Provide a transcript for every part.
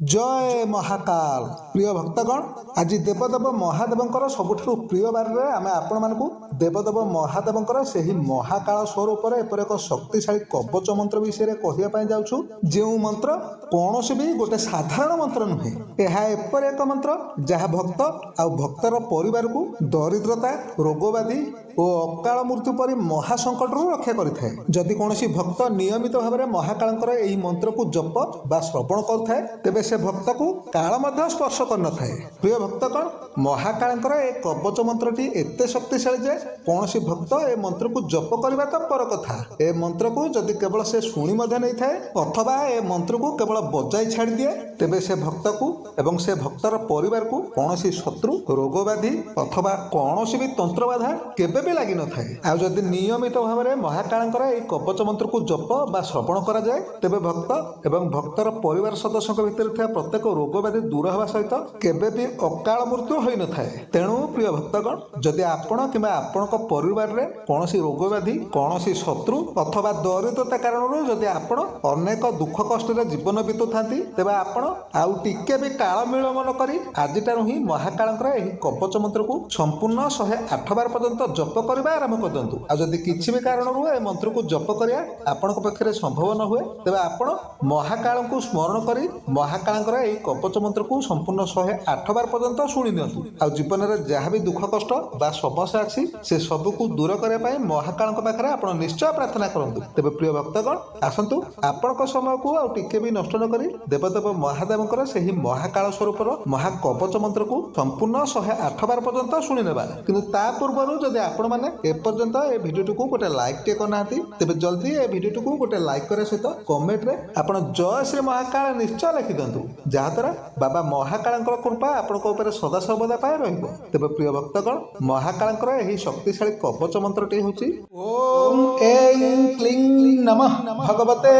जय महाकाल प्रिय भक्तगण आज देवदेव महादेवंकर सबुठु प्रिय बारे आम आपण मानकु देवदेव महादेवंकर सही महाकाल स्वरूप एपर एक शक्तिशाली कवच मंत्र विषय कहवाई जाऊँ जो मंत्र कौन भी गोटे साधारण मंत्र नुहे यह एपर एक मंत्र जहाँ भक्त आउ भक्तर परिवार को दरिद्रता रोगव्याधि और अकाल मृत्यु परी महासंकट रक्षा करें जदि कौन भक्त नियमित भाव में महाकाल यही मंत्र को जप बा श्रवण करें तेबे से भक्त को काल स्पर्श कर न था प्रिय भक्तगण महाकाल एक कवच मंत्रटी एत शक्तिशाली जे कौन भक्त ए मंत्र को जप करने तो पर कथा ए मंत्र को जदि केवल से शुणी नहीं था अथवा ए मंत्र को केवल बजाई छाड़ दिए तेबे से भक्त को एवं से भक्तर परिवार को कौन शत्रु रोगव्याधि अथवा कौन भी तंत्र बाधा केबे भी लगी न था जदि नियमित भाव में महाकाल कवच मंत्र को जप बा श्रवण करा जाए तेबे भक्त एवं भक्तर परिवार सदस्यों भितर प्रत्येक रोगव्याधि दूर होगा सहित केबे भी अकाल मृत्यु होई न थाए तेणु प्रिय भक्तगण जदि आपण किंबा आपण परिवार में कौन रोगव्याधि कौन शत्रु अथवा दरिद्रता कारण जदि आपण अनेक दुख कष्ट जीवन बीतुता तेबे आपण आउ टिके भी काल विलंब करी आजिटारू ही महाकाल कवच मंत्र को संपूर्ण 108 बार पर्यंत जप करने आरंभ कर दिंतु आदि किसी भी कारण ए मंत्र को जप करिया आपण पाखे संभव न हुए तेबे आपण महाकाल को स्मरण करी महाकाल कवच मंत्र को संपूर्ण 108 बार पर्यंत शुणी दिंतु आ जीवन में जहाँ भी दुख कष्ट बा समस्या अच्छी से सब को दूर करने महाकाल पाखे आप निश्चय प्रार्थना करूँ तेज प्रिय भक्तगण आसतु आपण समय को आउ टिके भी नष्ट न करी देवदेव महादेवंकर से ही महाकाल स्वरूप महाकवच मंत्र को संपूर्ण 108 बार पर्यंत शुणी नेबा किंतु ता पूर्व जदि आपण माने एपर्यंत ए भिडियो को गोटे लाइक टे करना तेज जल्दी ए भिडियो को गोटे लाइक करे सहित कमेंट रे आपण जय श्री महाकाल निश्चय लिखि दिंतु जहाँद्वारा बाबा महाकाल कृपा आपण सदा सर्वदा पाए रहिबो तेज प्रिय भक्तगण महाकाल यही शक्तिशाली कवच मंत्रटी होची ओम ऐं क्लीं नमः भगवते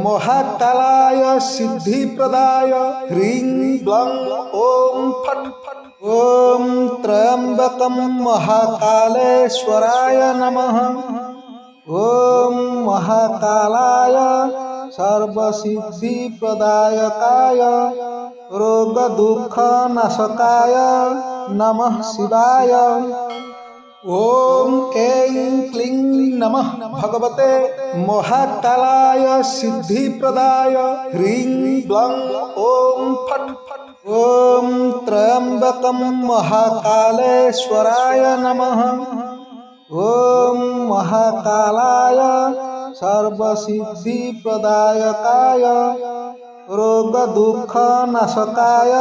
महाकालाय सिद्धि प्रदाय ह्रीं ब्लं ओम फट् ओम त्र्यंबकं महाकालेश्वराय नमः ओम महाकालाय सर्वसिद्धि प्रदायकाय रोग दुख नाशकाय नमः शिवाय ओम ऐं क्लीं नमः भगवते महाकालाय सिद्धि प्रदाय ह्रीं ब्लं ओम फट् ओम त्र्यंबकं महाकालेश्वराय नमः ओम महाकालाय सर्वसिद्धि प्रदायकाय रोग दुख नाशकाय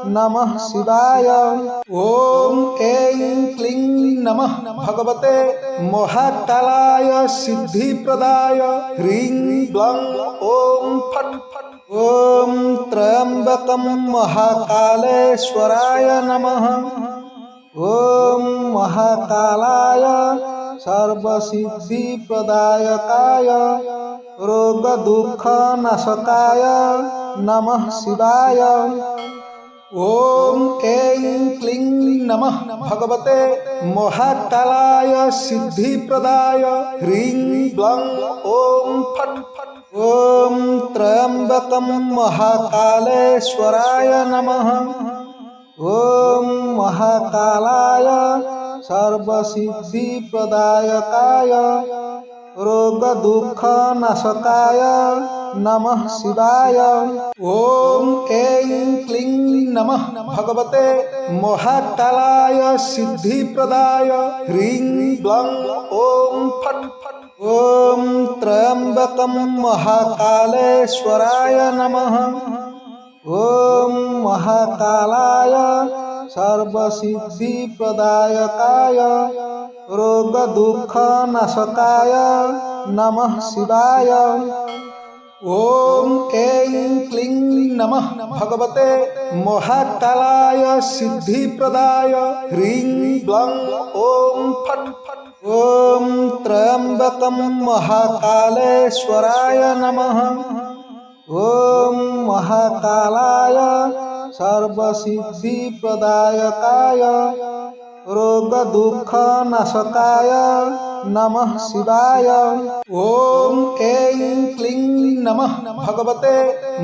नमः शिवाय ओम ऐं क्लीं नमः भगवते महाकालाय सिद्धि प्रदाय ह्रीं ब्लं ओम फट् ओम त्र्यंबकं महाकालेश्वराय नमः ओम महाकालाय सर्वसिद्धि प्रदायकाय रोग दुख नाशकाय नमः शिवाय ओम ऐं क्लीं नमः भगवते महाकालाय सिद्धि प्रदाय ह्रीं ब्लं ओम फट् ओम त्र्यंबकं महाकालेश्वराय नमः ओम महाकालाय सर्वसिद्धि प्रदायकाय रोग दुख नाशकाय नमः शिवाय ओम ऐं क्लीं नमः भगवते महाकालाय सिद्धि प्रदाय ह्रीं ब्लं ओम फट् ओम त्र्यंबकं महाकालेश्वराय नमः ओम महाकालाय सर्वसिद्धि प्रदायकाय रोग दुख नाशकाय नमः शिवाय ओम ऐं क्लीं नमः भगवते महाकालाय सिद्धि प्रदाय ह्रीं ब्लं ओम फट् ओम त्र्यंबकं महाकालेश्वराय नमः ओम महाकालाय सर्वसिद्धि प्रदायकाय रोग दुख नाशकाय नमः शिवाय। ओम ऐं क्लीं नमः भगवते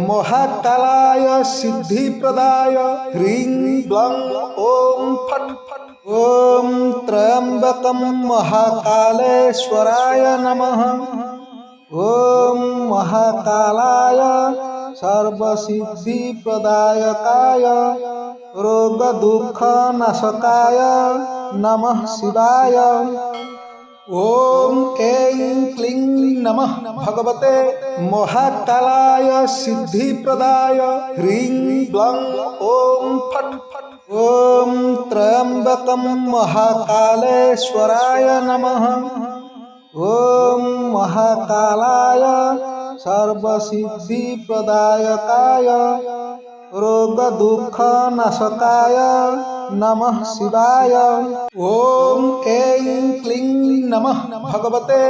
महाकालाय सिद्धिप्रदाय ह्रीं ग्लौं ओम फट् फट्। ओम त्र्यंबकं महाकालेश्वराय नमः। ओम महाकालाय सर्वसिद्धिप्रदायकाय रोग दुख नाशकाय नमः शिवाय। ओम ऐं क्लीं नमः भगवते महाकालाय सिद्धिप्रदाय ह्रीं ग्लौं ओम फट् फट्। ओम त्र्यंबकं महाकालेश्वराय नमः। ओम महाकालाय सर्वसिद्धिप्रदायकाय रोग दुख नाशकाय नमः शिवाय। ओम ऐं क्लीं नमः भगवते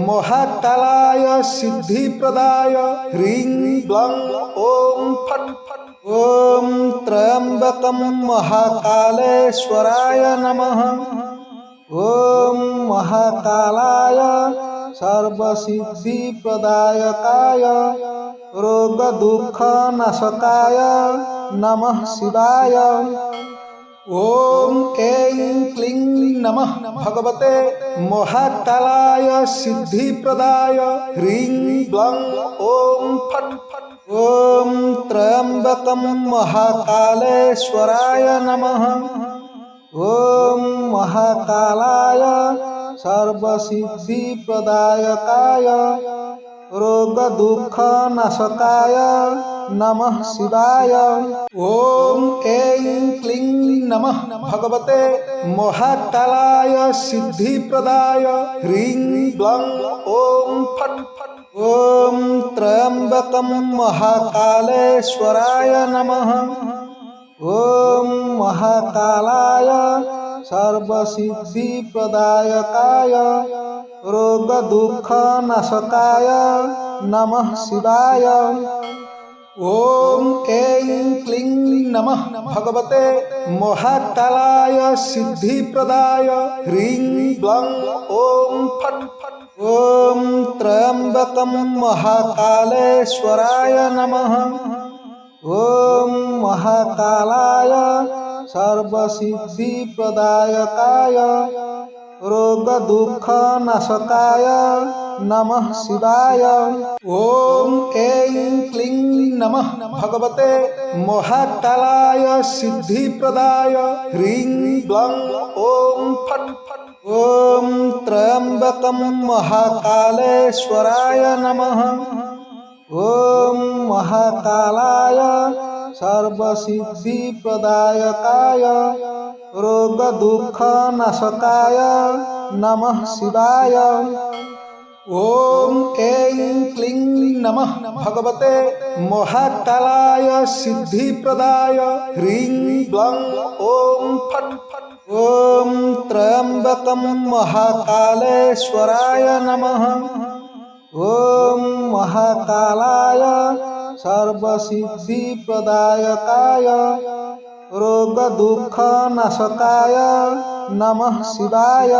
महाकालाय सिद्धिप्रदाय ह्रीं ग्लौं ओम फट् फट्। ओम त्र्यंबकं महाकालेश्वराय नमः। ओम महाकालाय सर्वसिद्धिप्रदायकाय रोग दुख नाशकाय नमः शिवाय। ओम ऐं क्लीं नमः भगवते महाकालाय सिद्धिप्रदाय ह्रीं ग्लौं ओम फट् फट्। ओम त्र्यंबकं महाकालेश्वराय नमः। ओम महाकालाय सर्वसिद्धिप्रदायकाय रोग दुख नाशकाय नमः शिवाय। ओम ऐं क्लीं नमः भगवते महाकालाय सिद्धिप्रदाय ह्रीं ग्लौं ओम फट् फट्। ओम त्र्यंबकं महाकालेश्वराय नमः। ओम महाकालाय सर्वसिद्धिप्रदायकाय रोग दुख नाशकाय नमः शिवाय। ओम ऐं क्लीं नमः भगवते महाकालाय सिद्धिप्रदाय ह्रीं ग्लौं ओम फट् फट्। ओम त्र्यंबकं महाकालेश्वराय नमः। ओम महाकालाय सर्वसिद्धिप्रदायकाय रोग दुख नाशकाय नमः शिवाय। ओम ऐं क्लीं नमः भगवते महाकालाय सिद्धिप्रदाय ह्रीं ग्लौं ओम फट् फट्। ओम त्र्यंबकं महाकालेश्वराय नमः। ओम महाकालाय सर्वसिद्धिप्रदायकाय रोग दुख नाशकाय नमः शिवाय। ओम ऐं क्लीं नमः भगवते महाकालाय सिद्धिप्रदाय ह्रीं ग्लौं ओम फट् फट्। ओम त्र्यंबकं महाकालेश्वराय नमः। ओम महाकालाय सर्वसिद्धिप्रदायकाय रोग दुख नाशकाय नमः शिवाय।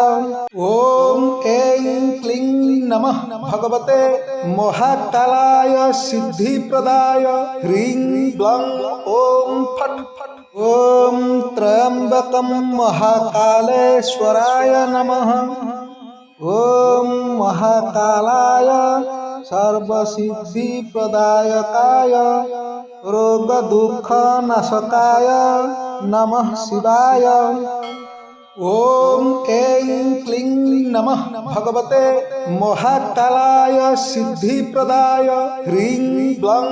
ओम ऐं क्लीं नमः भगवते महाकालाय सिद्धिप्रदाय ह्रीं ग्लौं ओम फट् फट्। ओम त्र्यंबकं महाकालेश्वराय नमः। ओम महाकालाय सर्वसिद्धिप्रदायकाय रोग दुख नाशकाय नमः शिवाय। ओम ऐं क्लीं नमः भगवते महाकालाय सिद्धिप्रदाय ह्रीं ग्लौं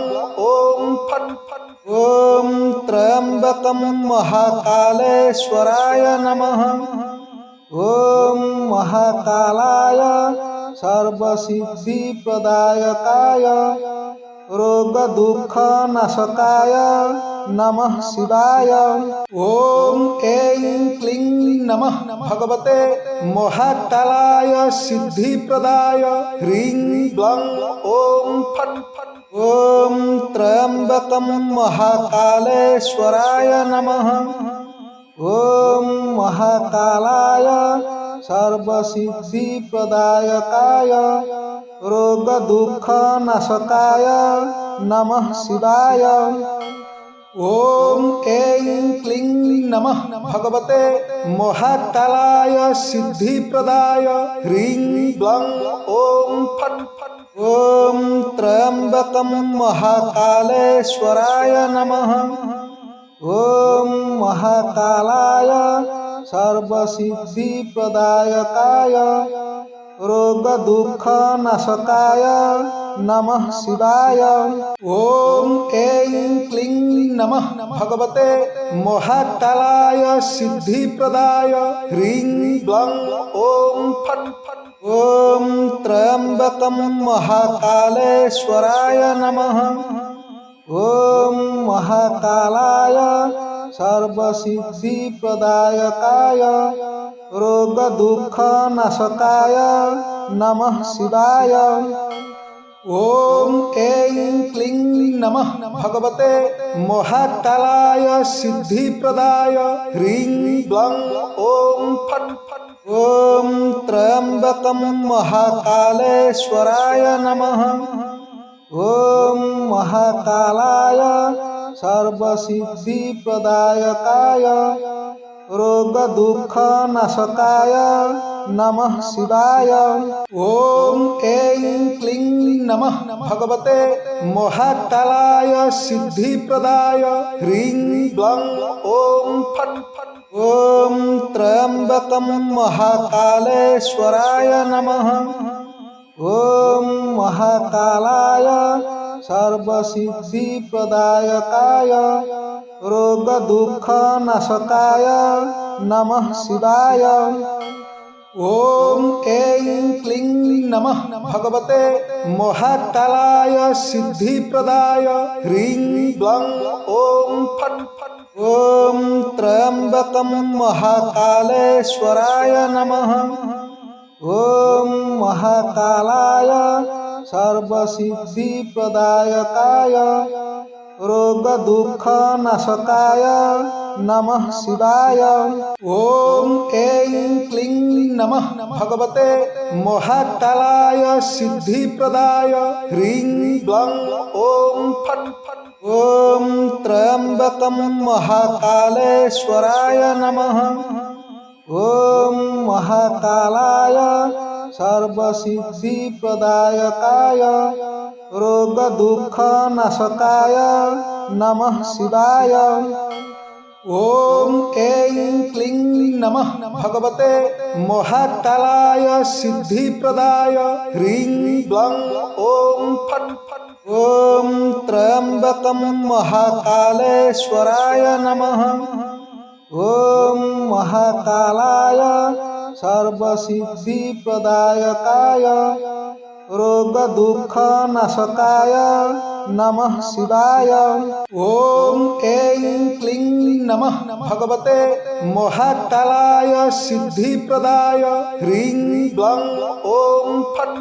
ओम फट् फट्। ओम त्र्यंबकं महाकालेश्वराय नमः। ओम महाकालाय सर्वसिद्धिप्रदायकाय रोग दुख नाशकाय नमः शिवाय। ओम ऐं क्लीं नमः भगवते महाकालाय सिद्धिप्रदाय ह्रीं ग्लौं ओम फट् फट्। ओम त्र्यंबकं महाकालेश्वराय नमः। ॐ महाकालाय सर्वसिद्धिप्रदायकाय रोगदुःखनाशकाय नमः शिवाय। ॐ ऐं क्लीं नमः भगवते महाकालाय सिद्धिप्रदाय ह्रीं ग्लौं ॐ फट् ॐ त्र्यम्बकं महाकालेश्वराय नमः। ॐ महाकालाय सर्वसिद्धिप्रदायकाय रोगदुःखनाशकाय नमः शिवाय। ॐ ऐं क्लीं नमः भगवते महाकालाय सिद्धिप्रदाय ह्रीं ग्लौं ॐ फट् ॐ त्र्यम्बकं महाकालेश्वराय नमः। ॐ महाकालाय सर्वसिद्धिप्रदायकाय रोगदुःखनाशकाय नमः शिवाय। ॐ ऐं क्लीं नमः भगवते महाकालाय सिद्धिप्रदाय ह्रीं ग्लौं ॐ फट् ॐ त्र्यम्बकं महाकालेश्वराय नमः। ॐ महाकालाय सर्वसिद्धिप्रदायकाय रोगदुःखनाशकाय नमः शिवाय। ॐ ऐं क्लीं नमः भगवते महाकालाय सिद्धिप्रदाय ह्रीं ग्लौं ॐ फट् ॐ त्र्यम्बकं महाकालेश्वराय नमः। ॐ महाकालाय सर्वसिद्धिप्रदायकाय रोगदुःखनाशकाय नमः शिवाय। ॐ ऐं क्लीं नमः भगवते महाकालाय सिद्धिप्रदाय ह्रीं ग्लौं ॐ फट् ॐ त्र्यम्बकं महाकालेश्वराय नमः। ॐ महाकालाय सर्वसिद्धिप्रदायकाय रोगदुःखनाशकाय नमः शिवाय। ॐ ऐं क्लीं नमः भगवते महाकालाय सिद्धिप्रदाय ह्रीं ग्लौं ॐ फट् ॐ त्र्यम्बकं महाकालेश्वराय नमः। ॐ महाकालाय सर्वसिद्धिप्रदायकाय रोगदुःखनाशकाय नमः शिवाय। ॐ ऐं क्लीं नमः भगवते महाकालाय सिद्धिप्रदाय ह्रीं ग्लौं ॐ फट् ॐ त्र्यम्बकं महाकालेश्वराय नमः। ॐ महाकालाय सर्वसिद्धिप्रदायकाय रोगदुःखनाशकाय नमः शिवाय। ॐ ऐं क्लीं नमः भगवते महाकालाय सिद्धिप्रदाय ह्रीं ग्लौं ॐ फट्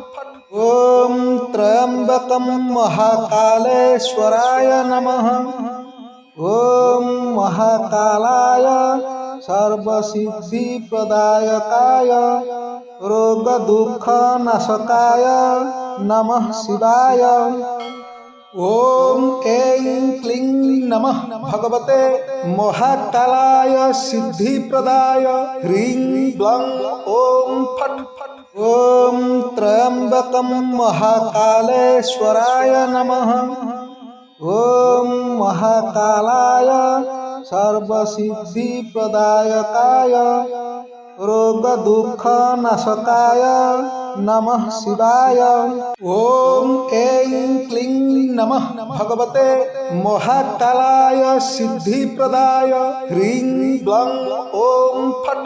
ॐ त्र्यम्बकं महाकालेश्वराय नमः। ॐ महाकालाय सर्वसिद्धिप्रदायकाय रोगदुःखनाशकाय नमः शिवाय। ॐ ऐं क्लीं नमः भगवते महाकालाय सिद्धिप्रदाय ह्रीं ग्लौं ॐ फट् ॐ त्र्यम्बकं महाकालेश्वराय नमः। ॐ महाकालाय सर्वसिद्धिप्रदायकाय रोगदुःखनाशकाय नमः शिवाय। ॐ ऐं क्लीं नमः भगवते महाकालाय सिद्धिप्रदाय ह्रीं ग्लौं ॐ फट्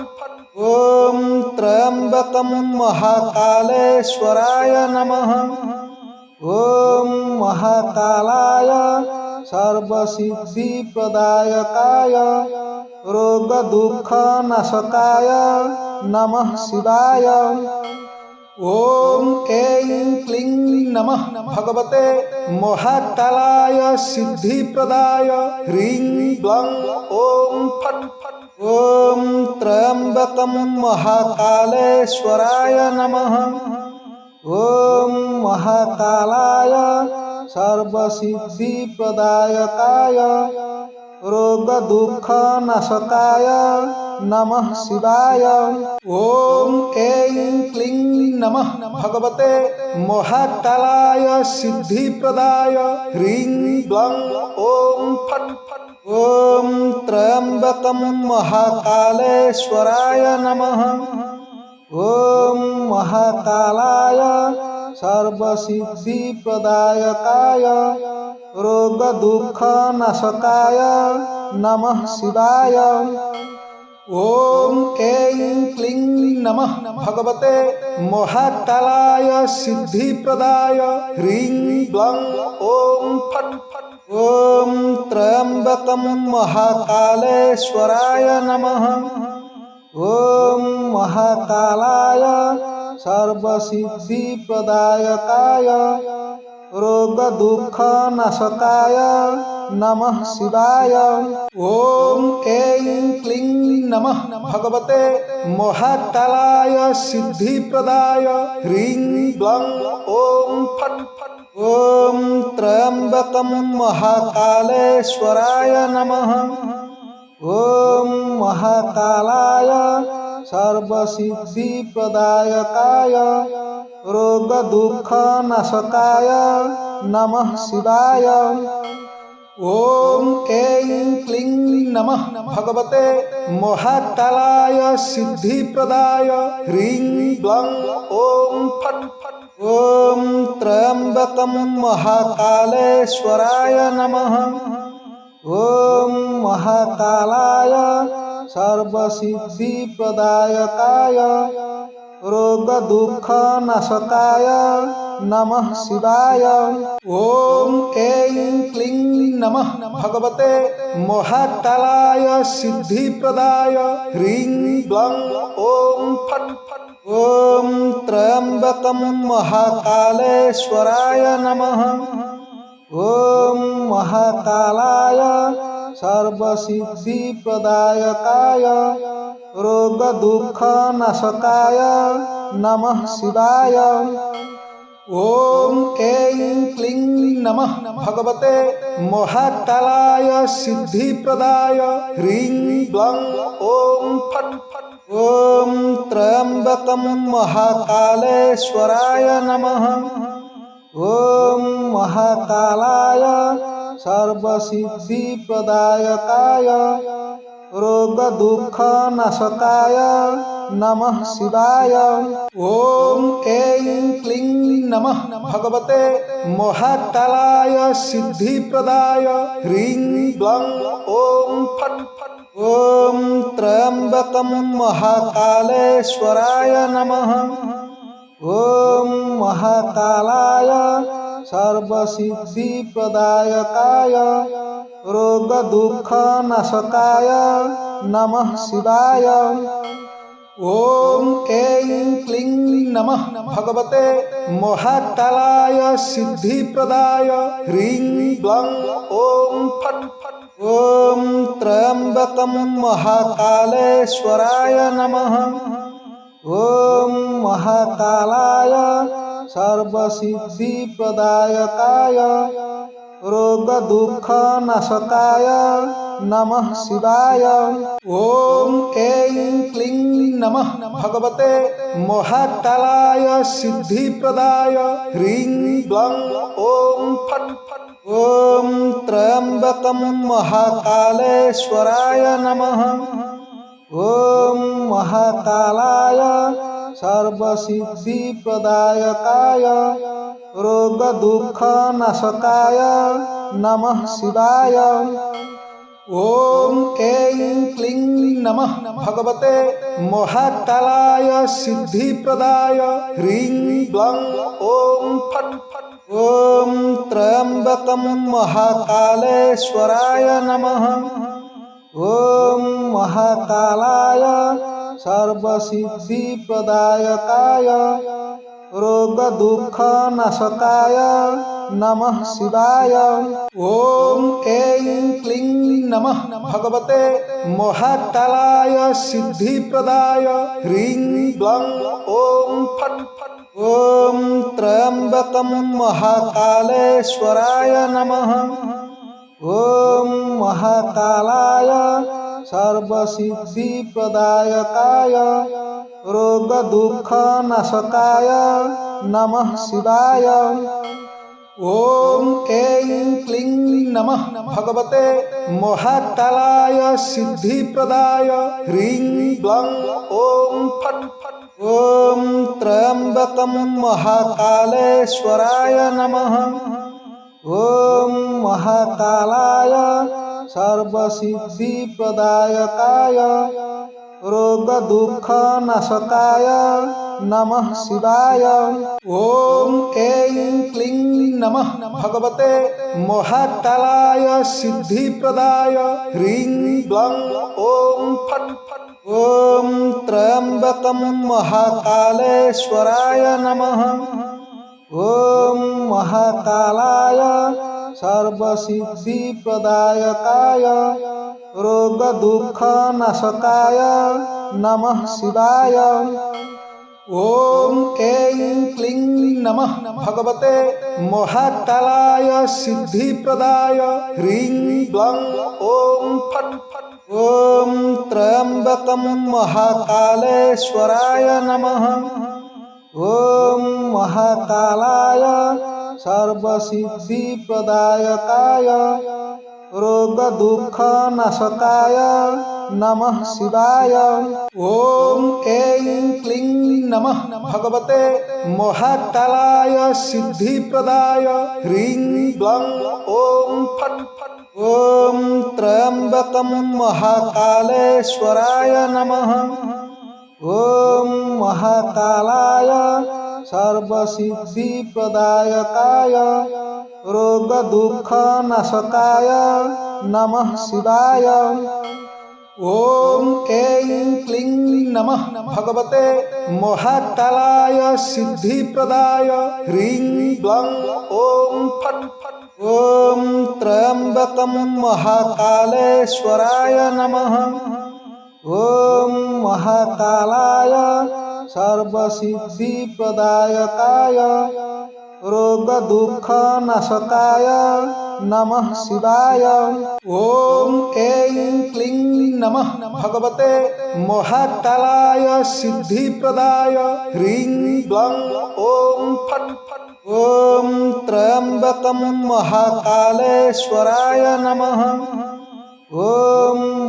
ॐ त्र्यम्बकं महाकालेश्वराय नमः। ॐ महाकालाय सर्वसिद्धिप्रदायकाय रोगदुःखनाशकाय नमः शिवाय। ॐ ऐं क्लीं नमः भगवते महाकालाय सिद्धिप्रदाय ह्रीं ब्लं ॐ फट् ॐ त्र्यम्बकं महाकालेश्वराय नमः। ॐ महाकालाय सर्वसिद्धिप्रदायकाय रोगदुःखनाशकाय नमः शिवाय। ॐ ऐं क्लीं नमः भगवते महाकालाय सिद्धिप्रदाय ह्रीं ब्लं ॐ फट् ॐ त्र्यम्बकं महाकालेश्वराय नमः। ॐ महाकालाय सर्वसिद्धिप्रदायकाय रोगदुःखनाशकाय नमः शिवाय। ॐ ऐं क्लीं नमः भगवते महाकालाय सिद्धिप्रदाय ह्रीं ब्लं ॐ फट् ॐ त्र्यम्बकं महाकालेश्वराय नमः। ॐ महाकालाय सर्वसिद्धिप्रदायकाय रोगदुःखनाशकाय नमः शिवाय। ॐ ऐं क्लीं नमः भगवते महाकालाय सिद्धिप्रदाय ह्रीं ब्लं ॐ फट् ॐ त्र्यम्बकं महाकालेश्वराय नमः। ॐ महाकालाय सर्वसिद्धिप्रदायकाय रोगदुःखनाशकाय नमः शिवाय। ॐ ऐं क्लीं नमः भगवते महाकालाय सिद्धिप्रदाय ह्रीं ब्लं ॐ फट् ॐ त्र्यम्बकं महाकालेश्वराय नमः। ॐ महाकालाय सर्वसिद्धिप्रदायकाय रोगदुःखनाशकाय नमः शिवाय। ॐ ऐं क्लीं नमः भगवते महाकालाय सिद्धिप्रदाय ह्रीं ब्लं ॐ फट् ॐ त्र्यम्बकं महाकालेश्वराय नमः। ॐ महाकालाय सर्वसिद्धिप्रदायकाय रोगदुःखनाशकाय नमः शिवाय। ॐ ऐं क्लीं नमः भगवते महाकालाय सिद्धिप्रदाय ह्रीं ब्लं ॐ फट् ॐ त्र्यम्बकं महाकालेश्वराय नमः। ॐ महाकालाय सर्वसिद्धिप्रदायकाय रोगदुःखनाशकाय नमः शिवाय। ॐ ऐं क्लीं नमः भगवते महाकालाय सिद्धिप्रदाय ह्रीं ब्लं ॐ फट् ॐ त्र्यम्बकं महाकालेश्वराय नमः। ॐ महाकालाय सर्वसिद्धिप्रदायकाय रोगदुःखनाशकाय नमः शिवाय। ॐ ऐं क्लीं नमः भगवते महाकालाय सिद्धिप्रदाय ह्रीं ब्लं ॐ फट् ॐ त्र्यम्बकं महाकालेश्वराय नमः। ॐ महाकालाय सर्वसिद्धिप्रदायकाय रोगदुःखनाशकाय नमः शिवाय। ॐ ऐं क्लीं नमः भगवते महाकालाय सिद्धिप्रदाय ह्रीं ब्लं ॐ फट् ॐ त्र्यम्बकं महाकालेश्वराय नमः। ॐ महाकालाय सर्वसिद्धिप्रदायकाय रोगदुःखनाशकाय नमः शिवाय। ॐ ऐं क्लीं नमः भगवते महाकालाय सिद्धिप्रदाय ह्रीं ब्लं ॐ फट् ॐ त्र्यम्बकं महाकालेश्वराय नमः। ॐ महाकालाय सर्वसिद्धिप्रदायकाय रोगदुःखनाशकाय नमः शिवाय। ॐ ऐं क्लीं नमः भगवते महाकालाय सिद्धिप्रदाय ह्रीं ब्लं ॐ फट् फट्। ॐ त्र्यम्बकं महाकालेश्वराय नमः। ॐ महाकालाय सर्वसिद्धिप्रदायकाय रोगदुःखनाशकाय नमः शिवाय। ॐ ऐं क्लीं नमः भगवते महाकालाय सिद्धिप्रदाय ह्रीं ब्लं ॐ फट् फट्। ॐ त्र्यम्बकं महाकालेश्वराय नमः। ॐ महाकालाय सर्वसिद्धिप्रदायकाय रोगदुःखनाशकाय नमः शिवाय। ॐ ऐं क्लीं नमः भगवते महाकालाय सिद्धिप्रदाय ह्रीं ब्लं ॐ फट् फट्। ॐ त्र्यम्बकं महाकालेश्वराय नमः। ॐ महाकालाय सर्वसिद्धिप्रदायकाय रोगदुःखनाशकाय नमः शिवाय। ॐ ऐं क्लीं नमः भगवते महाकालाय सिद्धिप्रदाय ह्रीं ब्लं ॐ फट् फट्। ॐ त्र्यम्बकं महाकालेश्वराय नमः। ॐ महाकालाय सर्वसिद्धिप्रदायकाय रोगदुःखनाशकाय नमः शिवाय। ॐ ऐं क्लीं नमः भगवते महाकालाय सिद्धिप्रदाय ह्रीं ब्लं ॐ फट् फट्। ॐ त्र्यम्बकं महाकालेश्वराय नमः। ॐ महाकालाय सर्वसिद्धिप्रदायकाय रोगदुःखनाशकाय नमः शिवाय। ॐ ऐं क्लीं नमः भगवते महाकालाय सिद्धिप्रदाय ह्रीं ब्लं ॐ फट् फट्। ॐ त्र्यम्बकं महाकालेश्वराय नमः। ॐ महाकालाय सर्वसिद्धिप्रदायकाय रोगदुःखनाशकाय नमः शिवाय। ॐ ऐं क्लीं नमः भगवते महाकालाय सिद्धिप्रदाय ह्रीं ब्लं ॐ फट् फट्। ॐ त्र्यम्बकं महाकालेश्वराय नमः। ॐ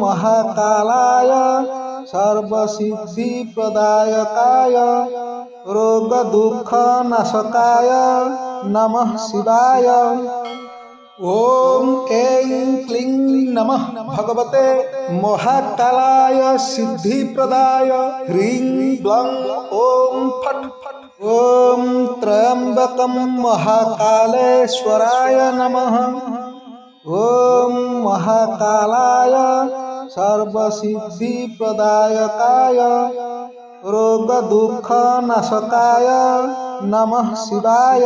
महाकालाय सर्वसिद्धिप्रदायकाय रोगदुःखनाशकाय नमः शिवाय। ॐ ऐं क्लीं नमः भगवते महाकालाय सिद्धिप्रदाय ह्रीं ब्लं ॐ फट् फट्। ॐ त्र्यम्बकं महाकालेश्वराय नमः। ॐ महाकालाय सर्वसिद्धिप्रदायकाय रोगदुःखनाशकाय नमः शिवाय।